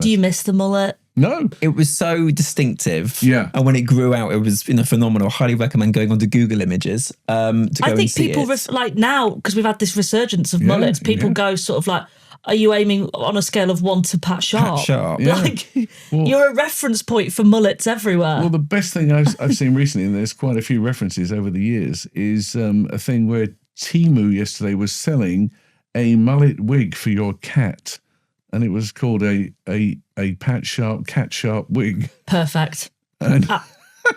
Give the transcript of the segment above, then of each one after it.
Do you miss the mullet? No. It was so distinctive. Yeah. And when it grew out, it was phenomenal. I highly recommend going onto Google Images to go and see it. I think people, like now, because we've had this resurgence of mullets, people go sort of like, are you aiming on a scale of 1 to Pat Sharp? Pat Sharp. Yeah. Like, Well, you're a reference point for mullets everywhere. Well, the best thing I've seen recently, and there's quite a few references over the years, is a thing where Temu yesterday was selling a mullet wig for your cat. And it was called a Pat Sharp, Cat Sharp wig. Perfect. And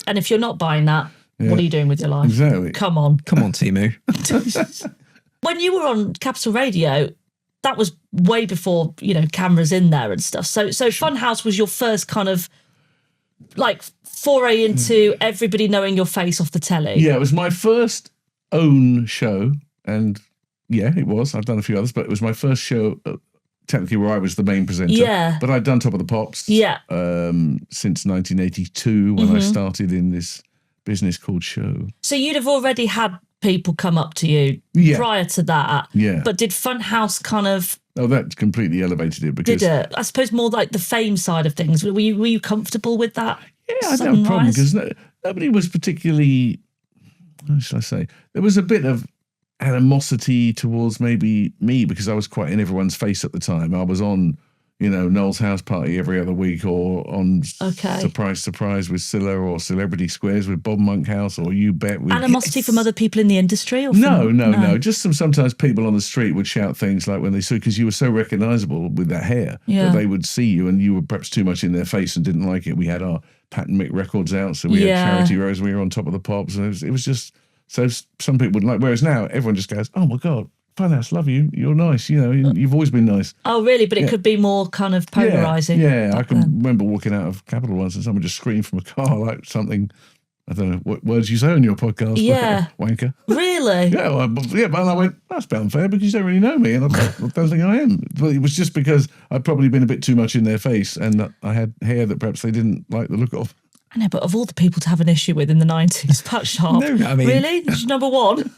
if you're not buying that, what are you doing with your life? Exactly. Come on. Come on, Temu. When you were on Capital Radio, that was way before, cameras in there and stuff. So Funhouse was your first kind of like foray into everybody knowing your face off the telly. Yeah, it was my first own show. And yeah, it was. I've done a few others, but it was my first show technically where I was the main presenter. Yeah. But I'd done Top of the Pops since 1982 when I started in this business called Show. So you'd have already had people come up to you prior to that. Yeah. But did Funhouse kind of... Oh, that completely elevated it because... Did it? I suppose more like the fame side of things. Were you comfortable with that? Yeah, I don't have a problem because nobody was particularly... How should I say? There was a bit of animosity towards maybe me because I was quite in everyone's face at the time. I was on, Noel's House Party every other week or on Surprise Surprise with Scylla or Celebrity Squares with Bob Monkhouse or You Bet. Animosity from other people in the industry? Or No. Just sometimes people on the street would shout things like when they saw, because you were so recognisable with that hair that they would see you and you were perhaps too much in their face and didn't like it. We had our Pat and Mick records out, so we had Charity Rose, we were on Top of the Pops, and it was just... So some people wouldn't like, whereas now everyone just goes, oh my God, Funhouse, love you. You're nice. You've always been nice. Oh, really? But it could be more kind of polarising. Yeah. I can remember walking out of Capitol once and someone just screamed from a car like something, I don't know what words you say on your podcast. Yeah. Wanker. Really? Yeah. But I went, that's a bit unfair because you don't really know me. And I don't think I am. But it was just because I'd probably been a bit too much in their face and I had hair that perhaps they didn't like the look of. I know, but of all the people to have an issue with in the 90s, Pat Sharp. No, I mean... Really? This is number one?